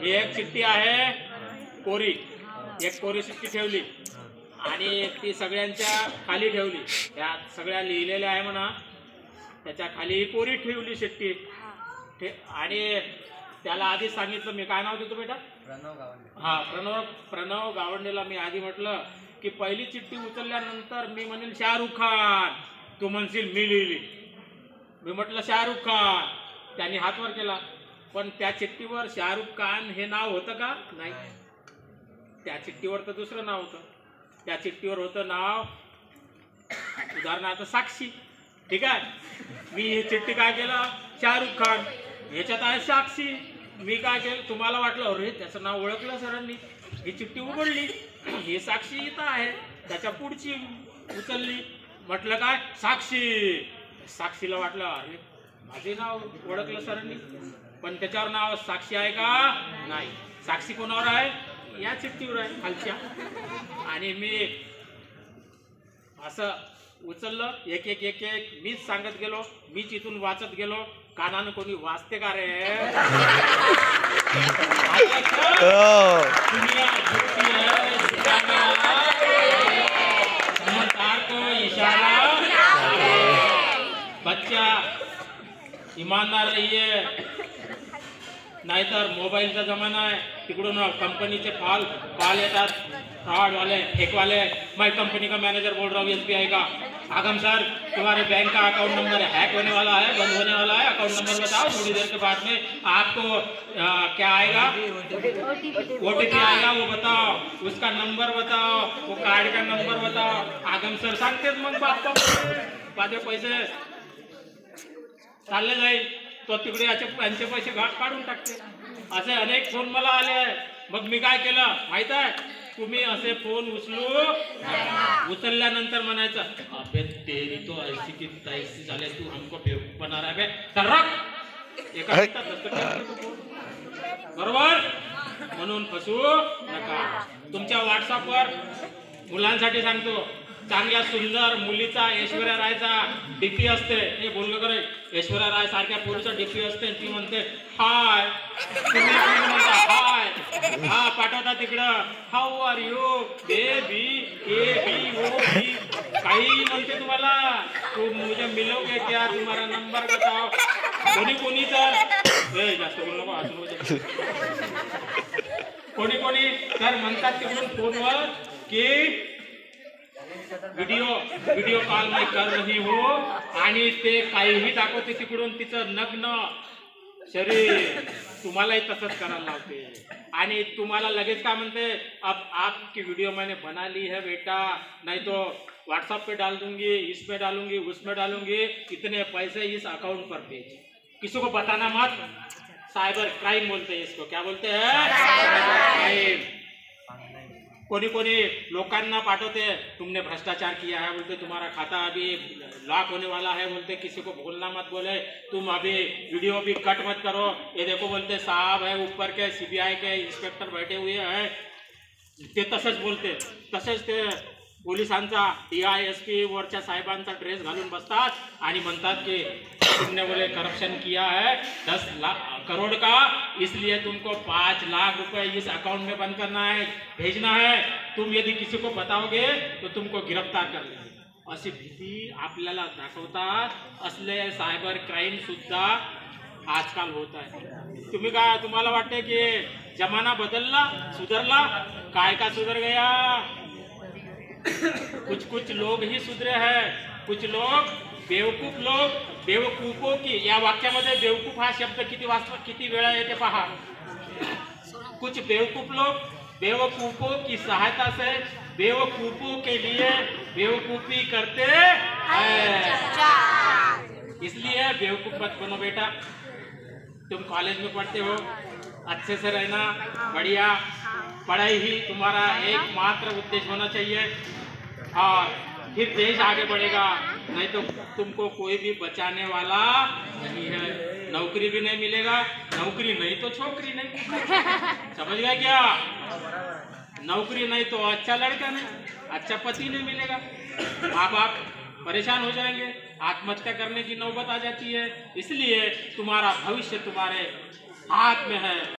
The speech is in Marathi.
ही एक चिठ्ठी आहे कोरी, एक कोरी चिठ्ठी ठेवली आणि ती सगळ्यांच्या खाली ठेवली. त्या सगळ्या लिहिलेल्या आहे म्हणा, त्याच्या खाली कोरी ठेवली चिठ्ठी. आणि त्याला आधी सांगितलं, मी काय नाव देतो बेटा? प्रणव गावंडे. हा, प्रणव गावंडेला मी आधी म्हटलं की पहिली चिठ्ठी उचलल्यानंतर मी म्हणेल शाहरुख खान, तू म्हणशील मी लिहिली. मी म्हटलं शाहरुख खान, त्यांनी हात वर केला. पण त्या चिठ्ठीवर शाहरुख खान हे नाव होतं का? नाही. त्या चिठ्ठीवर तर दुसरं नाव होतं. त्या चिठ्ठीवर होतं नाव उदाहरणार्थ साक्षी. ठीक आहे, मी ही चिठ्ठी काय केलं, शाहरुख खान, ह्याच्यात आहे साक्षी. मी काय केलं, तुम्हाला वाटलं अरे त्याचं नाव ओळखलं सरांनी, ही चिठ्ठी उघडली, ही साक्षी इथं आहे, त्याच्या पुढची उचलली, म्हटलं काय साक्षी. साक्षीला वाटलं अरे माझे नाव ओळखलं सरांनी, पण त्याच्यावर नाव साक्षी आहे का? नाही. साक्षी कोणावर आहे? या चिठ्ठीवर आहे खालच्या. आणि मी असं उचललं, एक एक एक एक मीच सांगत गेलो, मीच इथून वाचत गेलो. कानानं कोणी वाचते का रे? समझदार को इशारा, बच्चा ईमानदार रहिए, नाहीतर मोबाईलचा जमाना आहे, तिकडून कंपनीचे कॉल येतात, फ्रॉड वाले, फेक वाले. मैं कंपनी का मैनेजर बोल रहा हूँ SBI का. आगम सर, तुम्हारे बैंक का अकाउंट नंबर हैक होने वाला है, बंद होने वाला है, अकाउंट नंबर बताओ. थोड़ी देर के बाद में आपको क्या आएगा, OTP आएगा, वो बताओ, उसका नंबर बताओ, वो कार्ड का नंबर बताओ. आगम सर सांगतेच मग माझे पैसे चालले जाईल, तो तिकडे यांचे पैसे काढून टाकते. असे अनेक फोन मला आले. मग मी काय केलं माहित आहे, तुम्ही असे फोन उचलल्यानंतर म्हणायचं अबे तेरी तो ऐसी की तैसी झाले, तू हमको बेवकूफ बना रहा है, चल रख. एका बरोबर. म्हणून फसू नका. तुमच्या व्हॉट्सअपवर मुलांसाठी सांगतो, चांगल्या सुंदर मुलीचा ऐश्वर्या रायचा डीपी असते, हे बोललो करे, ऐश्वर्या राय सारख्या पोरीचा डीपी असते, ती म्हणते हाय, तुम्ही म्हणता हाय, हा पाठवता तिकडं how are you baby, ABOB काही म्हणते तुम्हाला, तू मुझे मिलोगे क्या, तुम्हारा नंबर बताओ. कोणी तर जास्त बोलू नको, असं नको. कोणी तर म्हणतात तिकडून फोनवर की व्हिडिओ कॉल मी कर रही हो, आणि ते काहीही दाखवते तिकडून तिचं नग्न शरीर. तुम्हालाही तसंच करायला लावते आणि तुम्हाला लगेच काय म्हणते, अब आपकी वीडियो मैंने बना ली है बेटा, नहीं तो व्हाट्सएप पे डाल दूंगी, इसमें डालूंगी, उसमें डालूंगी, इतने पैसे इस अकाउंट पर भेज. किसी को बताना मत. साइबर क्राइम बोलते हैं इसको. क्या बोलते हैं? Cyber crime. कोणी लोकांना पाठवते, तुमने भ्रष्टाचार किया है बोलते, तुम्हारा खाता अभी लॉक होने वाला है बोलते, किसी को बोलना मत बोले, तुम अभी वीडियो भी कट मत करो. ये देखो बोलते साहब है ऊपर के CBI के इंस्पेक्टर बैठे हुए हैं, ते तसंच बोलते. तसंच ते पोलिसांचा DISP वरच्या साहेबांचा ड्रेस घालून बसतात आणि म्हणतात की तुमने बोले करप्शन किया है 10 करोड़ का, इसलिए तुमको 5 लाख रुपए इस अकाउंट में बंद करना है, भेजना है. तुम यदि किसी को बताओगे तो तुमको गिरफ्तार कर लेंगे. अशी भीती आपल्याला दाखवतात. असले सायबर क्राईम सुद्धा आजकाल होत आहे. तुम्हाला वाटते की जमाना बदलला, सुधरला? काय का सुधर गया? कुछ लोग ही सुधरे हैं, कुछ लोग बेवकूफों की. या वाक्यामध्ये बेवकूफ हा शब्द किती वेळा येते पहा. कुछ बेवकूफ लोग बेवकूफों की सहायता से बेवकूफों के लिए बेवकूफी करते हैं. इसलिए बेवकूफ मत बनो बेटा. तुम कॉलेज में पढ़ते हो, अच्छे से रहना, बढ़िया. पढ़ाई ही तुम्हारा एकमात्र उद्देश्य होना चाहिए और फिर देश आगे बढ़ेगा. नहीं तो तुमको कोई भी बचाने वाला नहीं है. नौकरी भी नहीं मिलेगा, नौकरी नहीं तो छोकरी नहीं. समझ गए क्या? नौकरी नहीं तो अच्छा लड़का नहीं, अच्छा पति नहीं मिलेगा. माँ बाप परेशान हो जाएंगे, आत्महत्या करने की नौबत आ जाती है. इसलिए तुम्हारा भविष्य तुम्हारे हाथ में है.